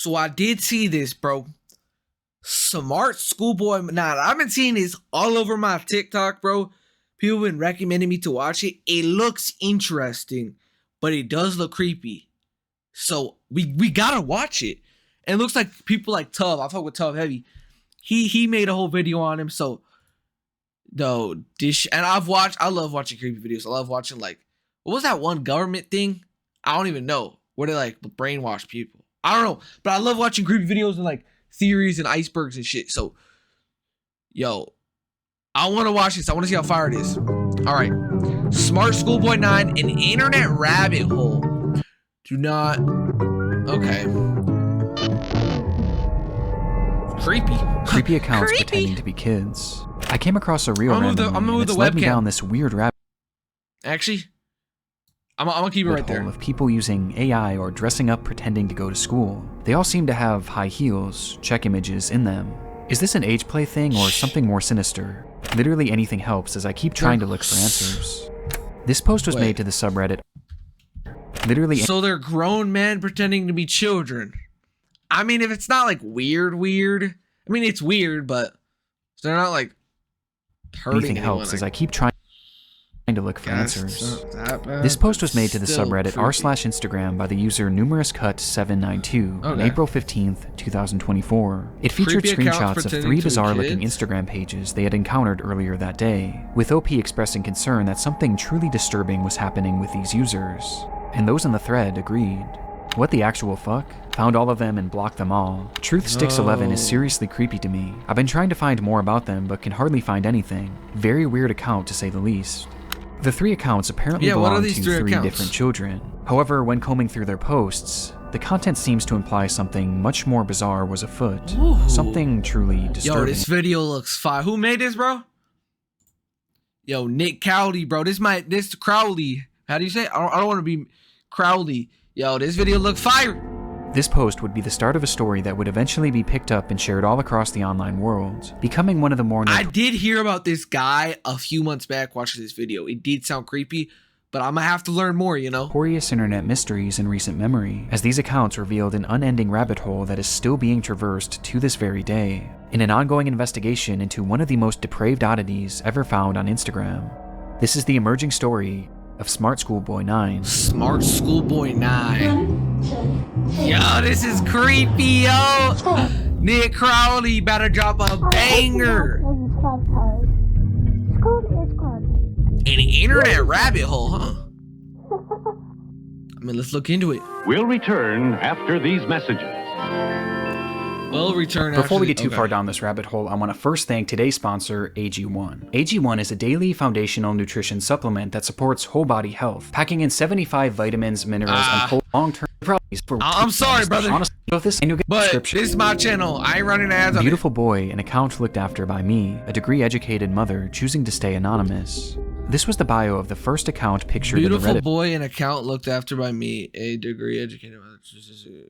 So I did see this, bro. Smart Schoolboy 9. I've been seeing this all over my TikTok, bro. People been recommending me to watch it. It looks interesting, but it does look creepy. So we gotta watch it. And it looks like people like Tuv. I fuck with Tuv heavy. He made a whole video on him. So no, this and I love watching creepy videos. I love watching like what was that one government thing? I don't even know. Where they like brainwash people. I don't know. But I love watching creepy videos and like theories and icebergs and shit. So yo, I want to watch this. I want to see how fire it is. All right. Smart Schoolboy 9, an internet rabbit hole. Do not. Okay. Creepy. Creepy accounts Creepy. pretending to be kids. I came across a reel I'm randomly, gonna move and the it's led me webcam. down this weird rabbit Actually, I'm gonna keep it right there. hole of people using AI or dressing up pretending to go to school. They all seem to have high heels, check images in them. Is this an age play thing or something more sinister? Literally anything helps as I keep trying to look for answers. This post was made to the subreddit. Literally. So they're grown men pretending to be children. I mean, if it's not like weird. I mean, it's weird, but they're not like hurting anything anyone. helps as I keep trying to look for Guess answers. it's not that bad, This post but was made to the still subreddit creepy. r/Instagram by the user numerouscut792 on Okay. April 15th, 2024. It featured Creepy accounts screenshots of pretending 3 to be bizarre-looking kids? Instagram pages they had encountered earlier that day, with OP expressing concern that something truly disturbing was happening with these users. And those in the thread agreed. What the actual fuck? Found all of them and blocked them all. Truthsticks11 is seriously creepy to me. I've been trying to find more about them but can hardly find anything. Very weird account to say the least. The 3 accounts apparently Yeah, what are belong these to 3 3 accounts? different children. However, when combing through their posts, the content seems to imply something much more bizarre was afoot. Ooh. Something truly disturbing. Yo, this video looks fire. Who made this, bro? Yo, Nick Crowley, bro. This Crowley. How do you say it? I don't want to be Crowley. Yo, this video look fire. This post would be the start of a story that would eventually be picked up and shared all across the online world, becoming one of the more I did hear about this guy a few months back watching this video. It did sound creepy, but I'm gonna have to learn more, you know? notorious internet mysteries in recent memory, as these accounts revealed an unending rabbit hole that is still being traversed to this very day, in an ongoing investigation into one of the most depraved oddities ever found on Instagram. This is the emerging story of Smart Schoolboy 9. Smart Schoolboy 9. Yo, this is creepy, yo. Nick Crowley better drop a banger. An internet rabbit hole, huh? I mean, let's look into it. We'll return after these messages. We'll return Before we after get too far down this rabbit hole, I want to first thank today's sponsor, AG1. AG1 is a daily foundational nutrition supplement that supports whole body health, packing in 75 vitamins, minerals, and whole long-term properties for I'm sorry, brother. Honestly, with this, and you'll get But prescription. this is my channel. I ain't running ads on it. Beautiful boy, an account looked after by me, a degree-educated mother choosing to stay anonymous. This was the bio of the first account pictured in Beautiful the Reddit. boy, an account looked after by me, a degree educated.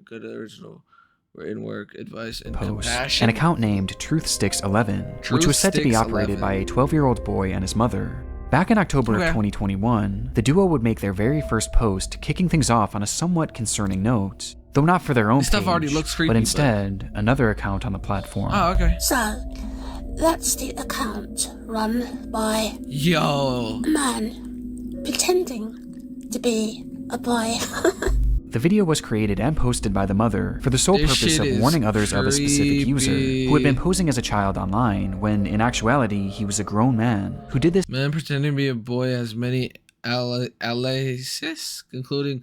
Good original written work, advice, and Post. compassion. An account named Truthsticks11, which was said to be operated Truthsticks11. by a 12-year-old boy and his mother. Back in October of 2021, the duo would make their very first post, kicking things off on a somewhat concerning note. Though not for their own This stuff page, already looks creepy, but but- instead, another account on the platform. Oh, okay. So, that's the account run by Yo. a man pretending to be a boy. The video was created and posted by the mother for the sole This purpose shit of is warning others of a specific user who had been creepy. posing as a child online when, in actuality, he was a grown man who did this Man pretending to be a boy has many aliases, concluding.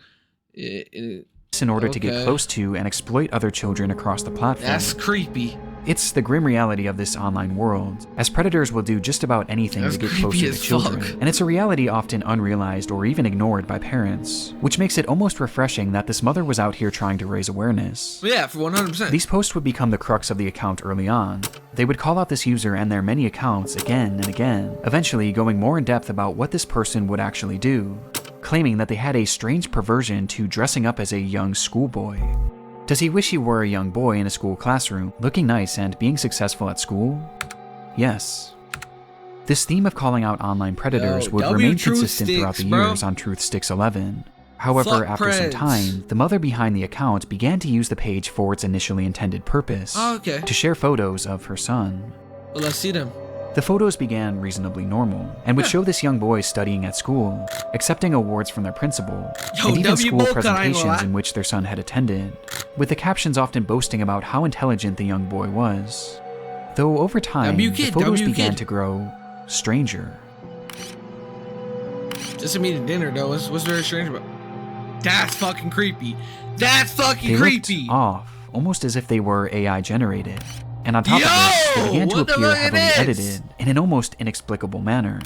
in order to get Okay. close to and exploit other children across the platform. That's creepy. It's the grim reality of this online world, as predators will do just about anything That's to get creepy closer to as children. fuck. And it's a reality often unrealized or even ignored by parents, which makes it almost refreshing that this mother was out here trying to raise awareness. Yeah, for 100%. These posts would become the crux of the account early on. They would call out this user and their many accounts again and again, eventually going more in depth about what this person would actually do, claiming that they had a strange perversion to dressing up as a young schoolboy. Does he wish he were a young boy in a school classroom, looking nice and being successful at school? Yes. This theme of calling out online predators Yo, would W remain Truth consistent throughout the Sticks, bro. years on Truthsticks11. However, Fuck after some Preds. time, the mother behind the account began to use the page for its initially intended purpose, Oh, okay. to share photos of her son. Well, let's see them. The photos began reasonably normal, and would show this young boy studying at school, accepting awards from their principal, Yo, and even W school Boca, I ain't gonna presentations lie. in which their son had attended, with the captions often boasting about how intelligent the young boy was. Though over time, W the kid, photos W began kid. to grow stranger. Just a meeting dinner, though. What's very strange about? That's fucking creepy. That's fucking They creepy. looked off, almost as if they were AI generated. And on top of Yo! this, they began to What the appear fuck heavily it is? edited in an almost inexplicable manner,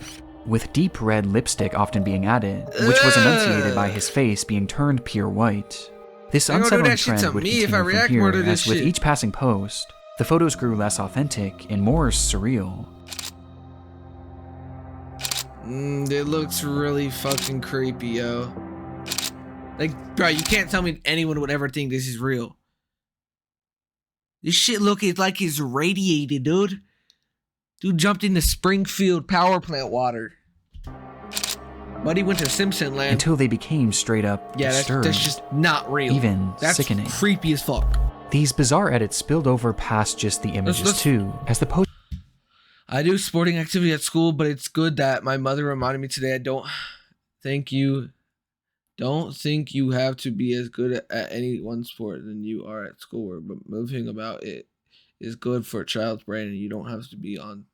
with deep red lipstick often being added, which was enunciated by his face being turned pure white. This They're gonna do unsettling that shit trend to would me if continue I from react more here, to this as with shit. each passing post, the photos grew less authentic and more surreal. It looks really fucking creepy, yo. Like, bro, you can't tell me anyone would ever think this is real. This shit looking like it's radiated, dude. Dude jumped into Springfield power plant water. Buddy went to Simpson Land. Until they became straight up Yeah, disturbed. that's just not real. Even that's sickening. creepy as fuck. These bizarre edits spilled over past just the images let's- too, as the post I do sporting activity at school, but it's good that my mother reminded me today. I don't think you have to be as good at any one sport than you are at schoolwork, but moving about it is good for a child's brain, and you don't have to be on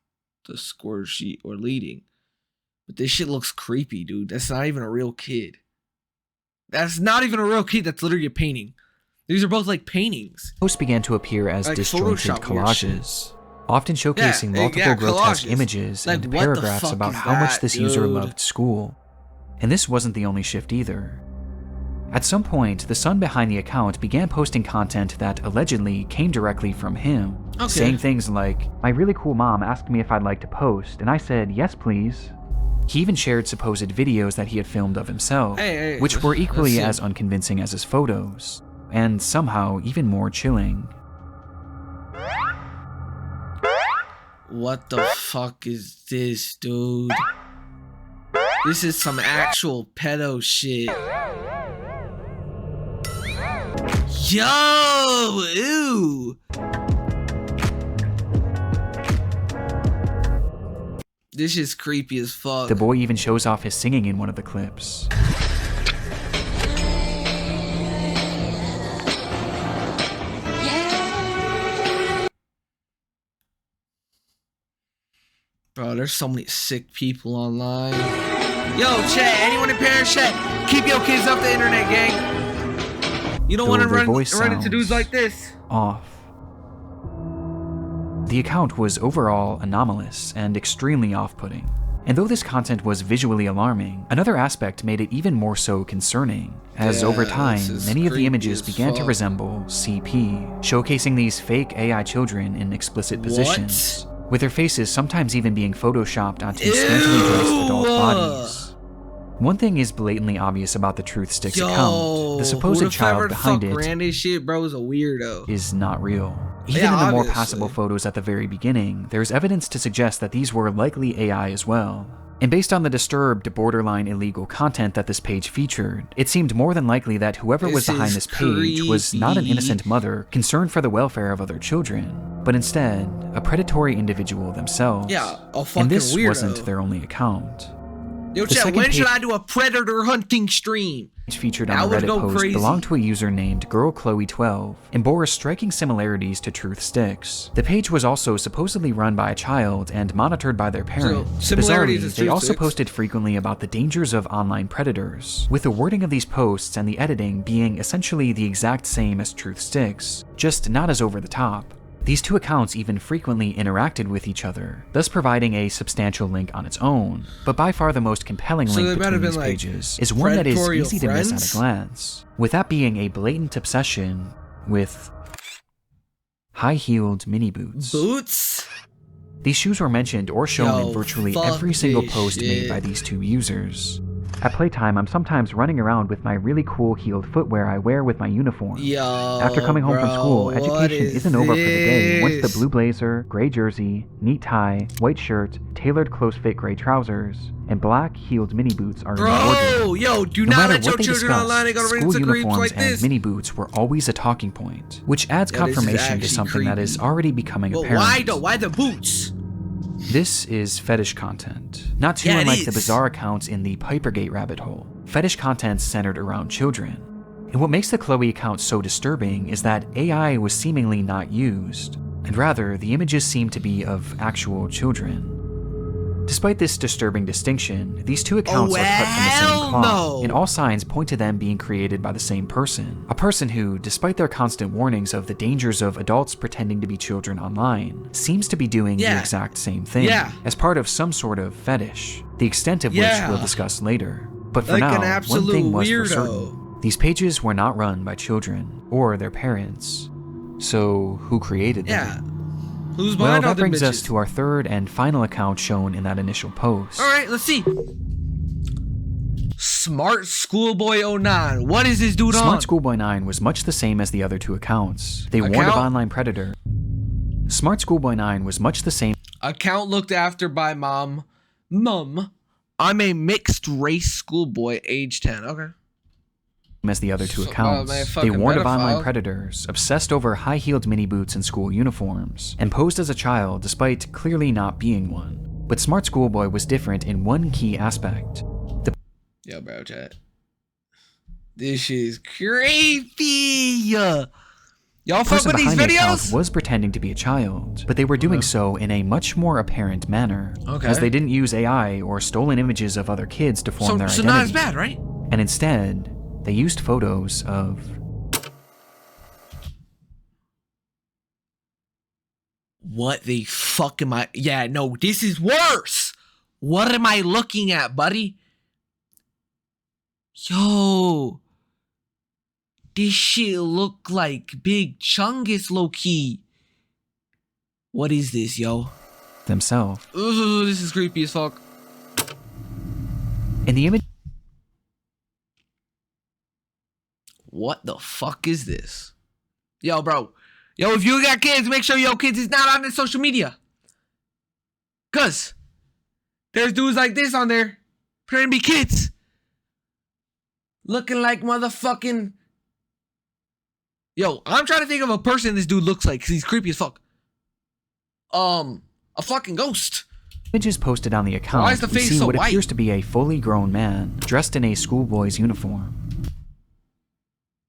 the score sheet or leading. But this shit looks creepy, dude. That's not even a real kid. That's not even a real kid. That's literally a painting. These are both like paintings. posts began to appear as Like disjointed Photoshop weird collages, often showcasing Yeah, multiple yeah, grotesque collages. images Like, and what the paragraphs fuck about is how much that, this user dude? loved school. And this wasn't the only shift either. At some point, the son behind the account began posting content that allegedly came directly from him, Okay. saying things like, "My really cool mom asked me if I'd like to post, and I said, yes please." He even shared supposed videos that he had filmed of himself, Hey, which were equally let's as see. unconvincing as his photos, and somehow even more chilling. What the fuck is this, dude? This is some actual pedo shit. Yo, ew. This is creepy as fuck. The boy even shows off his singing in one of the clips. Bro, there's so many sick people online. Yo, chat, anyone in parents chat, keep your kids off the internet, gang. You don't Though want to their run voice into dudes sounds like this. Off. The account was overall anomalous and extremely off-putting. And though this content was visually alarming, another aspect made it even more so concerning, as Yeah, over time, this is many of the creepy images as began to fuck. resemble CP, showcasing these fake AI children in explicit positions, with their faces sometimes even being photoshopped onto scantily dressed adult Ew. bodies. One thing is blatantly obvious about the Truth Sticks account. The supposed who child behind it ran this shit, bro, is a weirdo. is not real. Even Yeah, in the more obviously. passable photos at the very beginning, there's evidence to suggest that these were likely AI as well. And based on the disturbed, borderline illegal content that this page featured, it seemed more than likely that whoever was This behind is this page was not an creepy. innocent mother concerned for the welfare of other children, but instead, a predatory individual themselves. Yeah, a fucking And this weirdo. wasn't their only account. Yo, the chat, second when should page- I do a predator hunting stream? Page featured I on the would Reddit go post crazy. belonged to a user named GirlChloe12 and bore striking similarities to Truth Sticks. The page was also supposedly run by a child and monitored by their parents. similarities Bizarrely, is they Truth also Sticks. posted frequently about the dangers of online predators, with the wording of these posts and the editing being essentially the exact same as Truth Sticks, just not as over the top. These two accounts even frequently interacted with each other, thus providing a substantial link on its own. But by far the most compelling So they link might have between these been, like, pages is one that is predatorial easy to miss at friends? a glance, with that being a blatant obsession with high-heeled mini boots. Boots? These shoes were mentioned or shown Yo, in virtually fuck every single this post made shit. by these two users. At playtime, I'm sometimes running around with my really cool heeled footwear I wear with my uniform. Yo, After coming home from school, what education is isn't over for the day once the this? blue blazer, gray jersey, neat tie, white shirt, tailored close-fit gray trousers, and black heeled mini boots are in the Bro, wardrobe. yo, do No not matter let your what they children online and go discussed, to school Instagram uniforms like and this. mini boots were always a talking point, which adds Yo, this is confirmation to actually something that is creepy. already becoming But apparent. why though? Why the boots? This is fetish content, not too Yeah, it unlike the is. bizarre accounts in the Pipergate rabbit hole. Fetish content centered around children. And what makes the Chloe account so disturbing is that AI was seemingly not used, and rather the images seem to be of actual children. Despite this disturbing distinction, these two accounts are cut from the same hell cloth, no. and all signs point to them being created by the same person. A person who, despite their constant warnings of the dangers of adults pretending to be children online, seems to be doing the Yeah. exact same thing, Yeah. as part of some sort of fetish, the extent of Yeah. which we'll discuss later. But for Like now, an one absolute thing was for weirdo. certain. These pages were not run by children or their parents. So, who created them? Yeah. Who's Well, behind all that them brings us bitches? to our third and final account shown in that initial post. Alright, let's see. Smart Schoolboy 09. What is this dude on? Smart Schoolboy 9 was much the same as the other two accounts. They warned of Account? online predator. Smart Schoolboy 9 was much the same Account looked after by mom. Mum. I'm a mixed race schoolboy, age 10. Okay. as the other two So, accounts. man, They fucking warned of pedophile. online predators, obsessed over high-heeled mini boots and school uniforms, and posed as a child despite clearly not being one. But Smart Schoolboy was different in one key aspect. Yo, bro, chat. This shit is creepy. Y'all fuck person with these behind the account videos? was pretending to be a child, but they were doing so in a much more apparent manner, Okay. as they didn't use AI or stolen images of other kids to form their So identity. not as bad, right? And instead, they used photos of What the fuck am I? Yeah, no, this is worse. What am I looking at, buddy? Yo. This shit look like Big Chungus low-key. What is this, yo? themselves. Ooh, this is creepy as fuck. In the image What the fuck is this? Yo, bro. Yo, if you got kids, make sure your kids is not on the social media. Cause there's dudes like this on there pretending to be kids. Looking like motherfucking... Yo, I'm trying to think of a person this dude looks like, cause he's creepy as fuck. A fucking ghost. images posted on the account, Why is the we face see so what white? appears to be a fully grown man, dressed in a schoolboy's uniform.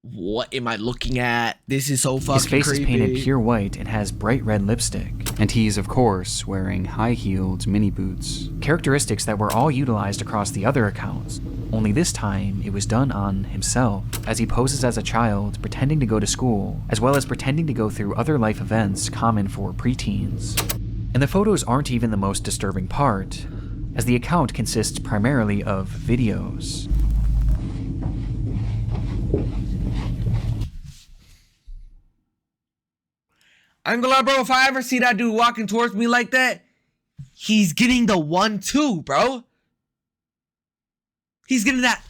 What am I looking at? This is so fucking His face creepy. is painted pure white and has bright red lipstick, and he's, of course, wearing high-heeled mini boots. Characteristics that were all utilized across the other accounts, only this time it was done on himself, as he poses as a child pretending to go to school, as well as pretending to go through other life events common for preteens. And the photos aren't even the most disturbing part, as the account consists primarily of videos. I'm gonna lie, bro, if I ever see that dude walking towards me like that, he's getting the 1-2, bro. He's getting that.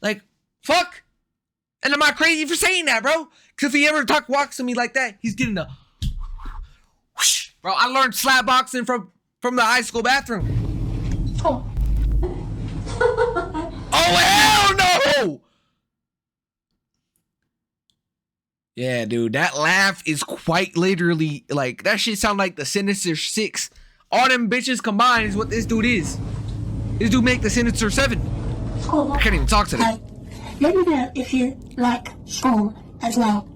Like, fuck. And am I crazy for saying that, bro? Because if he ever walks to me like that, he's getting the. Bro, I learned slap boxing from the high school bathroom. Oh. Oh, hell no! Yeah, dude, that laugh is quite literally, like, that shit sound like the Sinister Six. All them bitches combined is what this dude is. This dude make the Sinister Seven. School. I can't even talk to them. Let me know if you like school as well.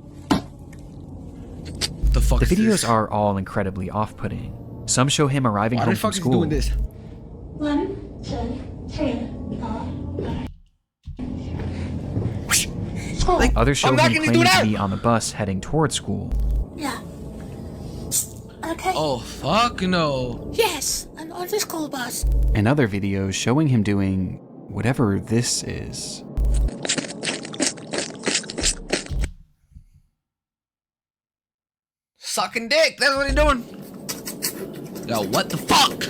The fuck The is videos this? are all incredibly off-putting. Some show him arriving Why home the from fuck is he school. doing this? 1, 2, 3, 4. School. Like, Others show I'm him knocking this claiming dude to out. be on the bus heading toward school. Yeah. Okay. Oh, fuck no. Yes, I'm on the school bus. And other videos showing him doing whatever this is. Sucking dick, that's what he doing. Yo, what the fuck?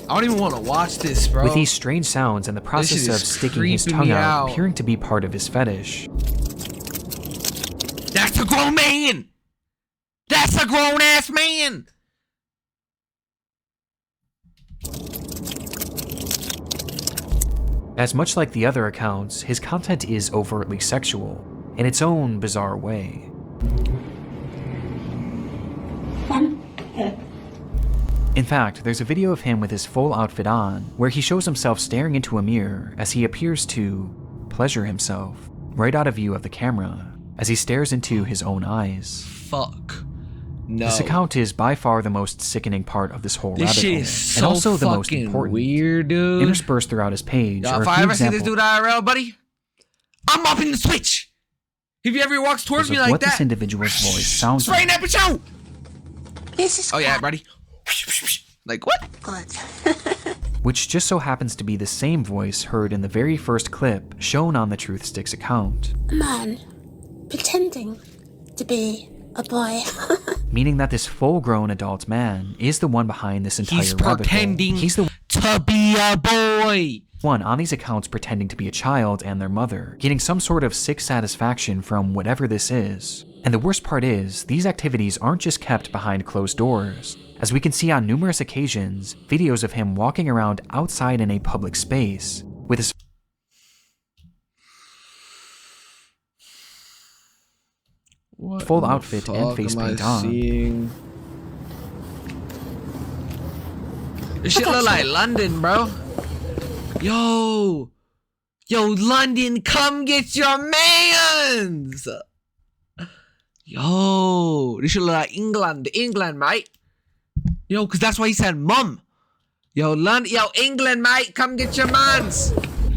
I don't even want to watch this, bro. with these strange sounds and the process shit of is sticking his creeping tongue me out out. appearing to be part of his fetish. That's a grown man. That's a grown ass man. As much like the other accounts, his content is overtly sexual, in its own bizarre way. In fact, there's a video of him with his full outfit on, where he shows himself staring into a mirror as he appears to pleasure himself, right out of view of the camera, as he stares into his own eyes. Fuck. No. This account is by far the most sickening part of this whole This rabbit shit hole, is so and also the most fucking important. weird, dude. Interspersed throughout his page Yo, are if a I few ever see this examples dude IRL, buddy, I'm mopping the switch. If he ever walks towards me of like what that, this individual's voice sounds spraying like. that bitch out. This is Oh yeah, buddy. Like what? good. Which just so happens to be the same voice heard in the very first clip shown on the Truth Sticks account. A man pretending to be a boy. Meaning that this full-grown adult man is the one behind this entire He's rabbit hole. pretending He's the to be a boy. one on these accounts pretending to be a child and their mother, getting some sort of sick satisfaction from whatever this is. And the worst part is, these activities aren't just kept behind closed doors. As we can see on numerous occasions, videos of him walking around outside in a public space, with his full outfit and face paint on. This shit look like London, bro. Yo, London, come get your mans. Yo, this shit look like England, mate. Yo, cause that's why he said mum. Yo, England, mate, come get your mans.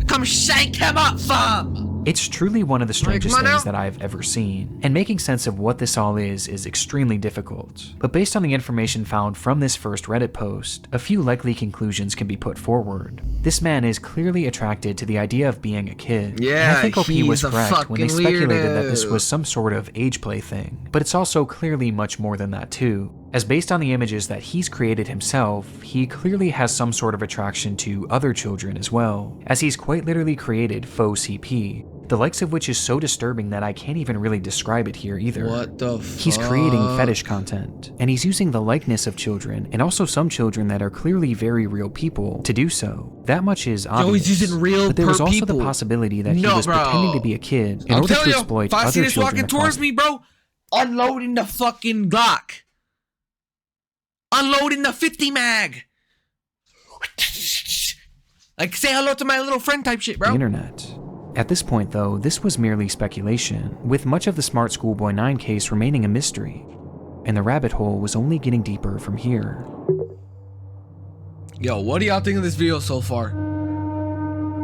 Come shank him up, fam. It's truly one of the strangest come on things out. that I've ever seen, and making sense of what this all is extremely difficult. But based on the information found from this first Reddit post, a few likely conclusions can be put forward. This man is clearly attracted to the idea of being a kid. Yeah, and I think OP was he's a correct when they fucking speculated that this weirdo. was some sort of age play thing, but it's also clearly much more than that too. As based on the images that he's created himself, he clearly has some sort of attraction to other children as well, as he's quite literally created faux CP, the likes of which is so disturbing that I can't even really describe it here either. What the fuck? He's creating fetish content, and he's using the likeness of children, and also some children that are clearly very real people, to do so. That much is obvious. he's using real but there was also people. the possibility that he No, was bro. pretending to be a kid in I'm order telling to you, exploit if I see other this children walking across towards me, bro, unloading the fucking Glock. Unloading the 50 mag. Like, say hello to my little friend type shit, the bro. internet. At this point though, this was merely speculation, with much of the Smart Schoolboy 9 case remaining a mystery, and the rabbit hole was only getting deeper from here. Yo, what do y'all think of this video so far?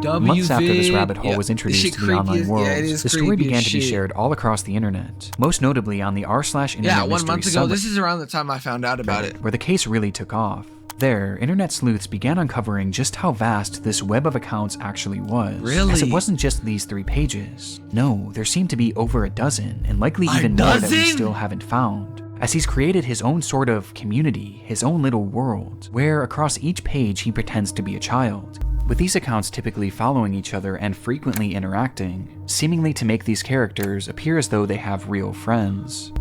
Months after this rabbit hole was introduced to the online world, it is the story creepy began as to be shit. shared all across the internet, most notably on the r/internet Yeah, 1 mystery month ago. subreddit, This is around the time I found out about it. where the case really took off. There, internet sleuths began uncovering just how vast this web of accounts actually was. Really? As it wasn't just these 3 pages. No, there seemed to be over a dozen, and likely A even more that we dozen? still haven't found. As he's created his own sort of community, his own little world, where across each page he pretends to be a child. With these accounts typically following each other and frequently interacting, seemingly to make these characters appear as though they have real friends.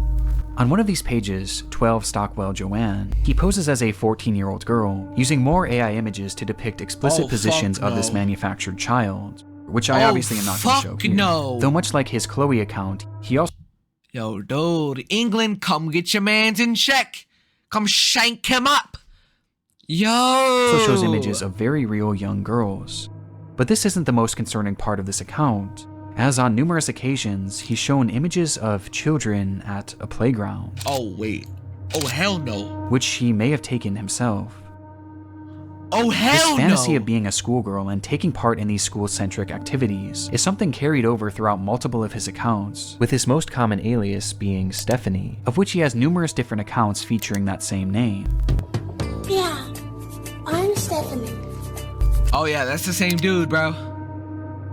On one of these pages, 12 Stockwell Joanne, he poses as a 14-year-old girl, using more AI images to depict explicit Oh, positions fuck of this no. manufactured child, which I Oh, obviously am not going to show fuck here. no. Though much like his Chloe account, he also Yo, dude, England, come get your mans in check. Come shank him up. Yo. shows images of very real young girls. But this isn't the most concerning part of this account, as on numerous occasions, he's shown images of children at a playground, Oh, wait. Oh, hell no. which he may have taken himself. Oh, This hell fantasy no. of being a schoolgirl and taking part in these school-centric activities is something carried over throughout multiple of his accounts, with his most common alias being Stephanie, of which he has numerous different accounts featuring that same name. Yeah, I'm Stephanie. Oh, yeah, that's the same dude, bro.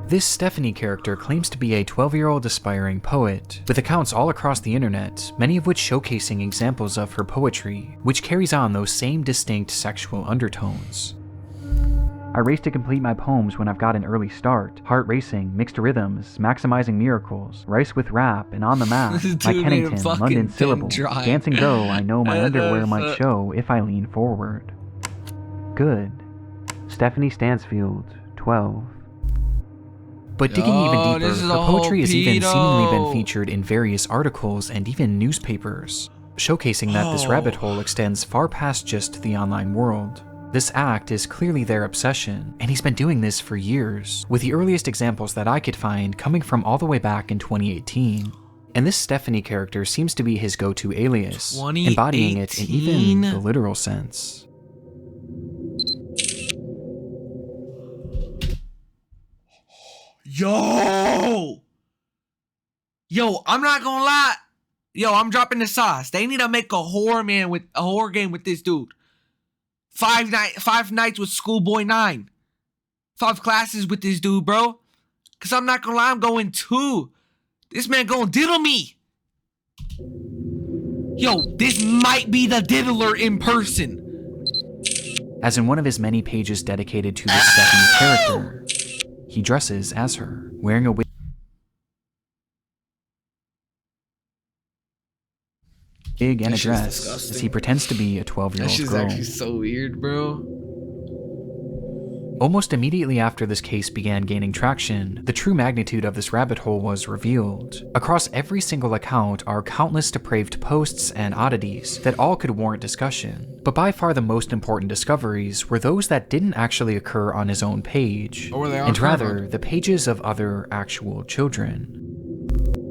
This Stephanie character claims to be a 12-year-old aspiring poet, with accounts all across the internet, many of which showcasing examples of her poetry, which carries on those same distinct sexual undertones. I race to complete my poems when I've got an early start. Heart racing, mixed rhythms, maximizing miracles, rice with rap, and on the map. Dude My made a Kennington, fucking London pen syllables. drawing. Dancing though, I know my What the underwear might fuck? show if I lean forward. Good. Stephanie Stansfield, 12. But digging even Yo, deeper, this is her a whole poetry has even seemingly been pedo. featured in various articles and even newspapers, showcasing that this rabbit hole extends far past just the online world. This act is clearly their obsession, and he's been doing this for years, with the earliest examples that I could find coming from all the way back in 2018. And this Stephanie character seems to be his go-to alias, embodying it in even the literal sense. Yo, I'm not gonna lie. Yo, I'm dropping the sauce. They need to make a horror game with this dude. Five nights with Schoolboy 9. 5 classes with this dude, bro. Cause I'm not gonna lie, I'm going 2. This man gonna diddle me. Yo, this might be the diddler in person. As in one of his many pages dedicated to this Stephanie character, he dresses as her, wearing a wig and a dress as he pretends to be a 12-year-old girl. Actually so weird, bro. Almost immediately after this case began gaining traction, the true magnitude of this rabbit hole was revealed. Across every single account are countless depraved posts and oddities that all could warrant discussion. But by far the most important discoveries were those that didn't actually occur on his own page, and rather the pages of other actual children.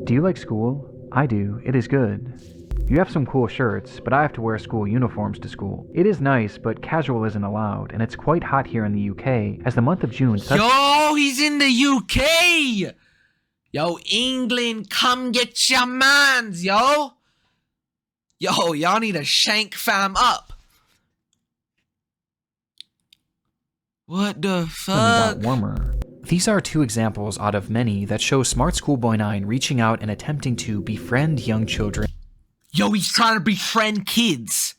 Do you like school? I do. It is good. You have some cool shirts, but I have to wear school uniforms to school. It is nice, but casual isn't allowed, and it's quite hot here in the UK, as the month of June... Yo, he's in the UK! Yo, England, come get your mans, yo! Yo, y'all need to shank fam up. What the fuck? Got warmer. These are 2 examples out of many that show Smart Schoolboy 9 reaching out and attempting to befriend young children. Yo, he's trying to befriend kids.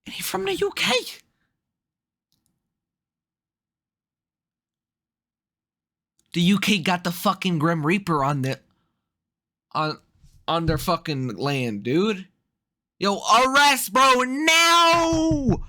And he's from the UK. The UK got the fucking Grim Reaper on their fucking land, dude. Yo, arrest, bro, now!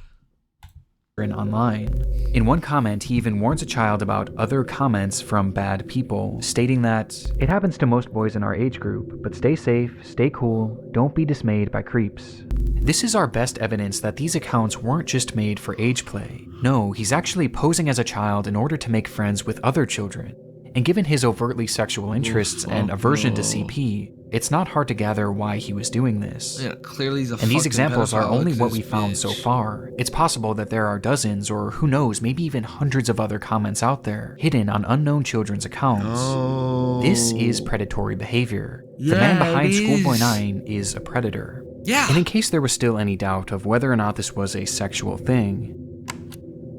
Online. In one comment, he even warns a child about other comments from bad people, stating that, "It happens to most boys in our age group, but stay safe, stay cool, don't be dismayed by creeps." This is our best evidence that these accounts weren't just made for age play. No, he's actually posing as a child in order to make friends with other children. And given his overtly sexual interests and aversion to CP, it's not hard to gather why he was doing this. Yeah, clearly he's a and these examples are only what we bitch. found so far. It's possible that there are dozens, or who knows, maybe even hundreds of other comments out there, hidden on unknown children's accounts. Oh. This is predatory behavior. Yeah, the man behind it Schoolboy is. 9 is a predator. Yeah. And in case there was still any doubt of whether or not this was a sexual thing,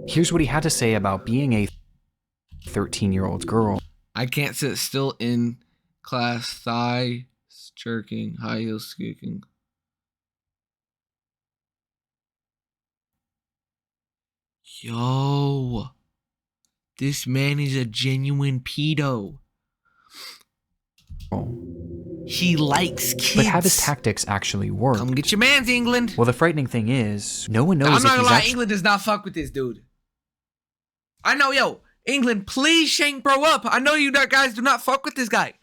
here's what he had to say about being a 13-year-old girl. I can't sit still in class, thigh jerking, high heels squeaking. Yo, this man is a genuine pedo. He likes kids. But have his tactics actually worked? Come get your mans, England. Well, the frightening thing is, no one knows I'm if not he's gonna lie, actually... England does not fuck with this dude. I know, yo, England, please shank bro up. I know you guys do not fuck with this guy.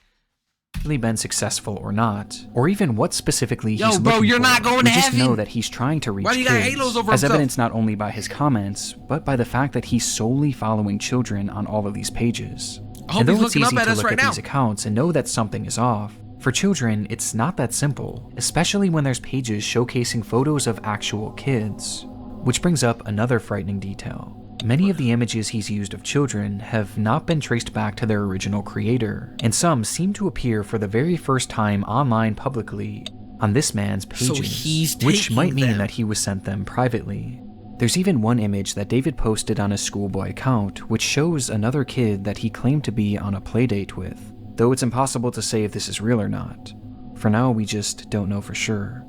been successful or not, or even what specifically Yo, he's bro, looking you're for. not going we to just heaven. know that he's trying to reach Why do you got kids, halos over as himself? evidenced not only by his comments, but by the fact that he's solely following children on all of these pages. I hope And though he's it's looking easy up at to us look right at now. these accounts and know that something is off, for children, it's not that simple, especially when there's pages showcasing photos of actual kids. Which brings up another frightening detail. Many of the images he's used of children have not been traced back to their original creator, and some seem to appear for the very first time online publicly on this man's pages, which might mean that he was sent them privately. There's even one image that David posted on his Schoolboy account, which shows another kid that he claimed to be on a playdate with, though it's impossible to say if this is real or not. For now, we just don't know for sure.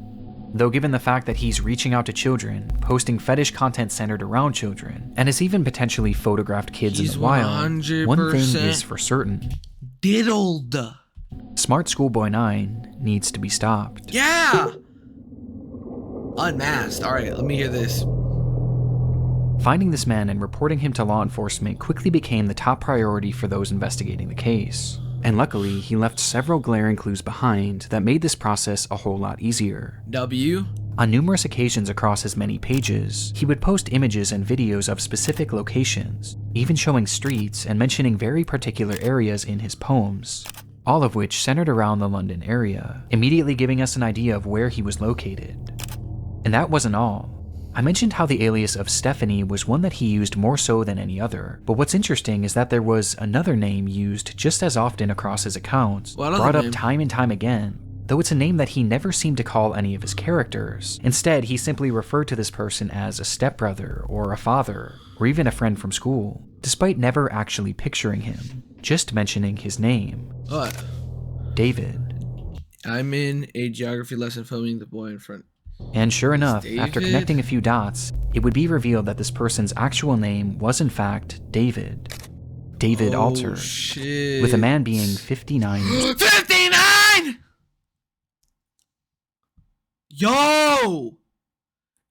though given the fact that he's reaching out to children, posting fetish content centered around children, and has even potentially photographed kids in the wild, 100% one thing is for certain. diddled. Smart Schoolboy 9 needs to be stopped. Yeah! Unmasked. Alright, let me hear this. Finding this man and reporting him to law enforcement quickly became the top priority for those investigating the case. And luckily, he left several glaring clues behind that made this process a whole lot easier. W? On numerous occasions across his many pages, he would post images and videos of specific locations, even showing streets and mentioning very particular areas in his poems, all of which centered around the London area, immediately giving us an idea of where he was located. And that wasn't all. I mentioned how the alias of Stephanie was one that he used more so than any other, but what's interesting is that there was another name used just as often across his accounts, brought up time and time again, though it's a name that he never seemed to call any of his characters. Instead, he simply referred to this person as a stepbrother, or a father, or even a friend from school, despite never actually picturing him, just mentioning his name. What? David. I'm in a geography lesson filming the boy in front. And sure enough, David? after connecting a few dots, it would be revealed that this person's actual name was in fact David. David Alter. Shit. With a man being 59 years 59! Yo!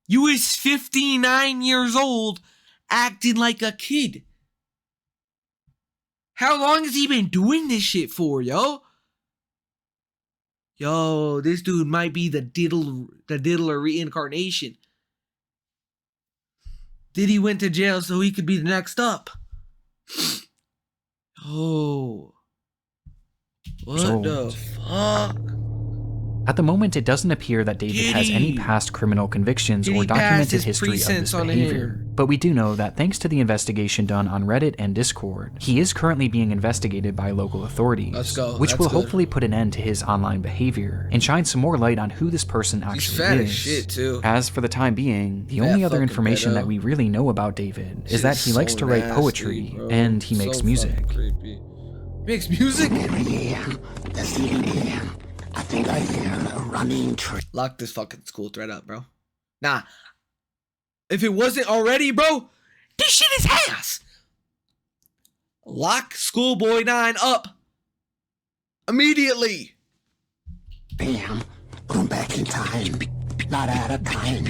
You is 59 years old acting like a kid. How long has he been doing this shit for, yo? Yo, this dude might be the diddler reincarnation. Diddy went to jail so he could be the next up. Oh. What the fuck? At the moment, it doesn't appear that David has any past criminal convictions or documented history of this behavior, but we do know that thanks to the investigation done on Reddit and Discord, he is currently being investigated by local authorities, which will hopefully put an end to his online behavior and shine some more light on who this person actually is. Shit too. As for the time being, the only other information that we really know about David is that he likes to write poetry and he makes music. Makes music? I think I hear a running tree. Lock this fucking school thread up, bro. Nah. If it wasn't already, bro, this shit is ass. Lock Schoolboy 9 up. Immediately. Bam. Going back in time. Not out of time.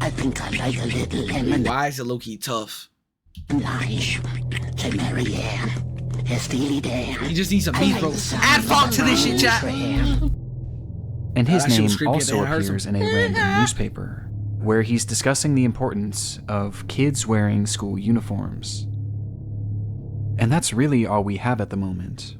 I think I like a little lemon. Why is it low-key tough? Nice. To Marianne. Steely Dan. You just need some beat, bro. Add funk to this shit, chat. And his that shit was name creepy. also I heard appears some- in a random newspaper, where he's discussing the importance of kids wearing school uniforms. And that's really all we have at the moment.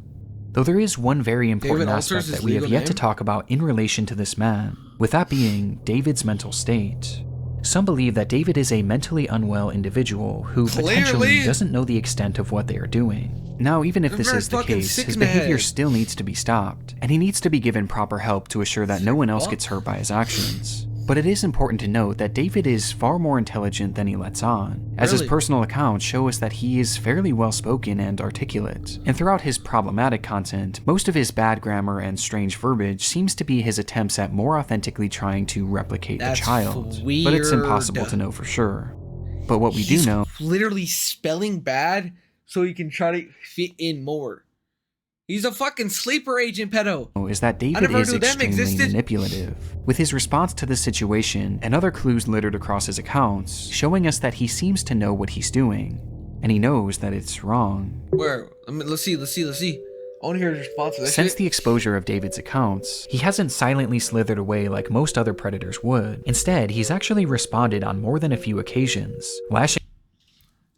Though there is one very important David aspect Alter's that we have legal yet to name? talk about in relation to this man, with that being David's mental state. Some believe that David is a mentally unwell individual who potentially Clearly. doesn't know the extent of what they are doing. Now, even if They're this very is the fucking case, sick his in the behavior head. still needs to be stopped, and he needs to be given proper help to assure that no one else gets hurt by his actions. But it is important to note that David is far more intelligent than he lets on, as his Really? personal accounts show us that he is fairly well spoken and articulate. And throughout his problematic content, most of his bad grammar and strange verbiage seems to be his attempts at more authentically trying to replicate That's the child. But it's impossible to know for sure. But what we do know, literally spelling bad so he can try to fit in more. He's a fucking sleeper agent, pedo. is that David never is knew them extremely existed. manipulative, with his response to the situation and other clues littered across his accounts, showing us that he seems to know what he's doing, and he knows that it's wrong. Where? Let's see. I want to hear his response to that Since shit. the exposure of David's accounts, he hasn't silently slithered away like most other predators would. Instead, he's actually responded on more than a few occasions, lashing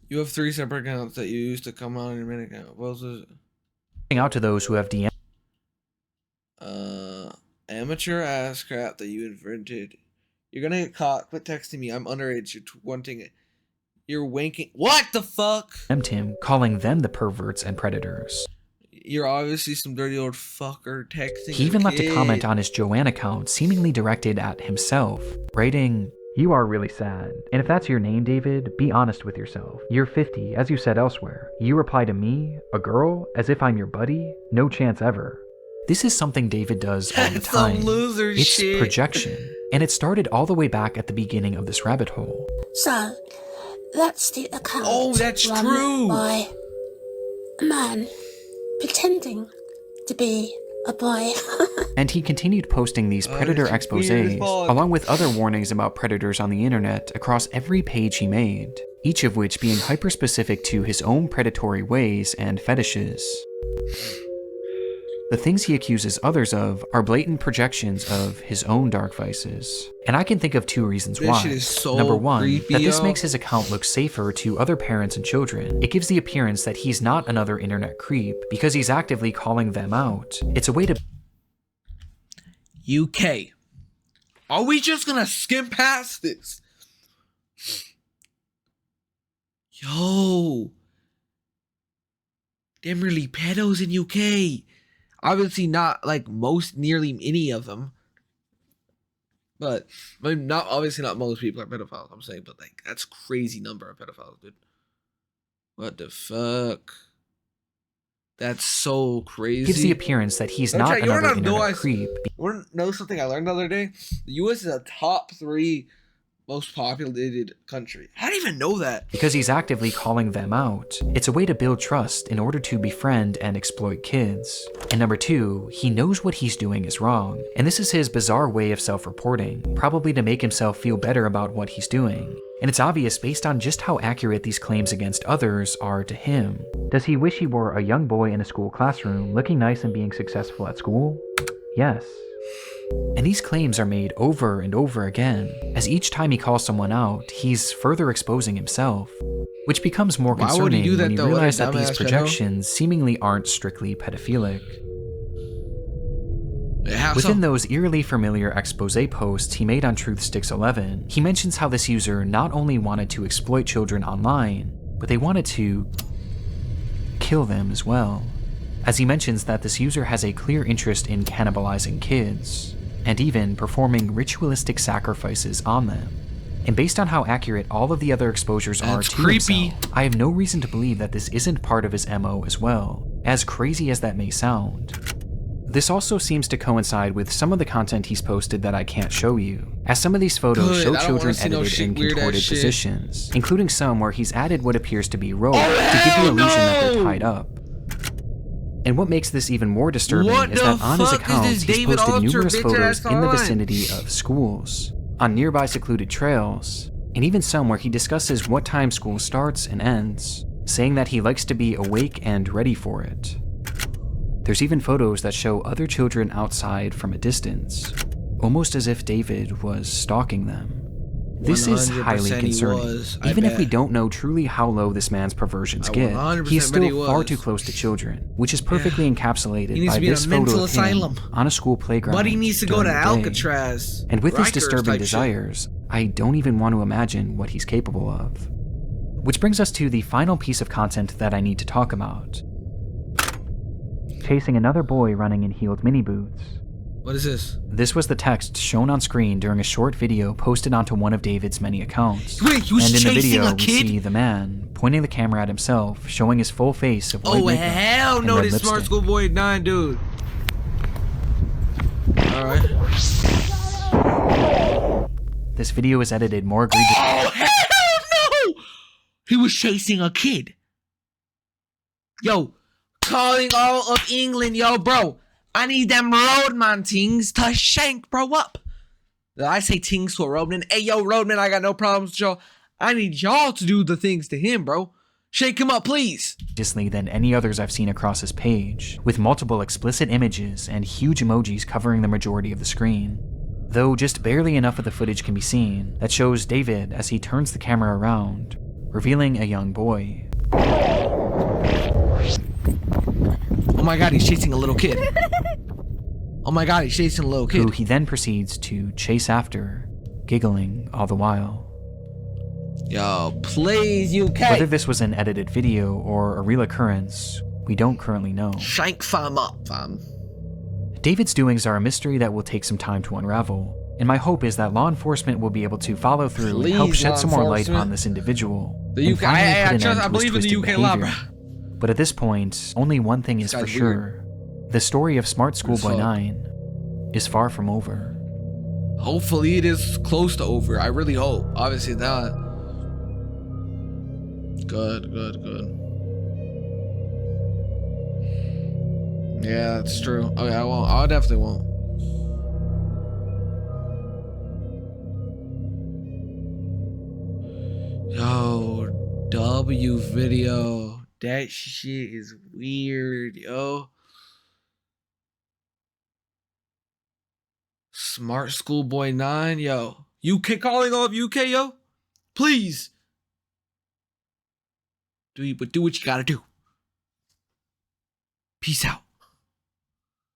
You have 3 separate accounts that you used to come on in your main account. What else is it? out to those who have DM Amateur ass crap that you invented. You're gonna get caught. Quit texting me. I'm underage. You're wanting it. You're wanking. What the fuck? him, calling them the perverts and predators. You're obviously some dirty old fucker texting. He even left a kid. comment on his Joanne account seemingly directed at himself, writing, "You are really sad. And if that's your name, David, be honest with yourself. You're 50, as you said elsewhere. You reply to me, a girl, as if I'm your buddy? No chance ever." This is something David does all the That's some time. loser It's shit. projection, and it started all the way back at the beginning of this rabbit hole. So, that's the account. Oh, that's run true. By a man pretending to be a boy. And he continued posting these predator that's weird as exposés, fuck. along with other warnings about predators on the internet across every page he made, each of which being hyper-specific to his own predatory ways and fetishes. The things he accuses others of are blatant projections of his own dark vices. And I can think of 2 reasons This why. shit is so Number 1, creepy, that this yo. makes his account look safer to other parents and children. It gives the appearance that he's not another internet creep because he's actively calling them out. It's a way to UK. Are we just gonna skim past this? Yo. Them really pedos in UK. Obviously not like nearly any of them. But I mean, obviously not most people are pedophiles, I'm saying, but like that's crazy number of pedophiles, dude. What the fuck? That's so crazy. gives the appearance that he's Let me not tell you, you another wanna know internet I- creep. You want to know something I learned the other day? The U.S. is a top 3 most populated country. I didn't even know that. Because he's actively calling them out. It's a way to build trust in order to befriend and exploit kids. And number 2, he knows what he's doing is wrong. And this is his bizarre way of self-reporting, probably to make himself feel better about what he's doing. And it's obvious based on just how accurate these claims against others are to him. Does he wish he were a young boy in a school classroom, looking nice and being successful at school? Yes. And these claims are made over and over again, as each time he calls someone out, he's further exposing himself, which becomes more Why would he concerning do that, when you though? What a realize that these dumbass, projections seemingly aren't strictly pedophilic. Yeah, Within those eerily familiar expose posts he made on Truthsticks 11, he mentions how this user not only wanted to exploit children online, but they wanted to kill them as well. As he mentions that this user has a clear interest in cannibalizing kids, and even performing ritualistic sacrifices on them. And based on how accurate all of the other exposures are That's to creepy. himself, I have no reason to believe that this isn't part of his MO as well, as crazy as that may sound. This also seems to coincide with some of the content he's posted that I can't show you, as some of these photos Good, show I don't wanna children see no edited shit, in weird-ass contorted shit. positions, including some where he's added what appears to be rope to give the hell illusion that they're no! tied up. And what makes this even more disturbing What is the that on his fuck is accounts this he's David posted Alter numerous bitch ass photos in the on? vicinity of schools, on nearby secluded trails, and even some where he discusses what time school starts and ends, saying that he likes to be awake and ready for it. There's even photos that show other children outside from a distance, almost as if David was stalking them. This is 100% highly he concerning. was, I Even if we bet. don't know truly how low this man's perversions I get, 100% he is bet he still far was. too close to children, which is perfectly encapsulated He needs by to be in a this photo mental of him asylum. on a school playground. But he needs to go to during the day. Alcatraz. And with his Rikers disturbing type shit. desires, I don't even want to imagine what he's capable of. Which brings us to the final piece of content that I need to talk about. Chasing another boy running in heeled mini boots. What is this? This was the text shown on screen during a short video posted onto one of David's many accounts. Wait, he was And in the chasing video, a we kid? see the man pointing the camera at himself, showing his full face of white Oh makeup hell and no! red This smart lipstick. school boy 9 dude. All right. This video is edited more egregious. Oh hell no! He was chasing a kid. Yo, calling all of England, yo, bro. I need them roadman things to shank bro up. I say things to a roadman. Hey, yo, roadman, I got no problems with y'all. I need y'all to do the things to him, bro. Shake him up, please. Than any others I've seen across his page, with multiple explicit images and huge emojis covering the majority of the screen. Though just barely enough of the footage can be seen that shows David as he turns the camera around, revealing a young boy. Oh my god, he's chasing a little kid. Oh my god, he's chasing a little Who kid. he then proceeds to chase after, giggling all the while. Yo, please, UK. Whether this was an edited video or a real occurrence, we don't currently know. Shank fam up, fam. David's doings are a mystery that will take some time to unravel, and my hope is that law enforcement will be able to follow through and help Please, shed law some more light enforcement. on this individual. The and UK, finally put an end I to his believe in the twisted UK law, behavior. bro. But at this point, only one thing is for guy's sure. the story of Smart Schoolboy fuck. 9 is far from over. Hopefully it is close to over. I really hope. Obviously not. Good. Yeah, that's true. Okay, I won't. I definitely won't. Yo, W video. That shit is weird, yo. Smart Schoolboy 9, yo. UK calling all of UK, yo. Please. Do what you gotta do. Peace out.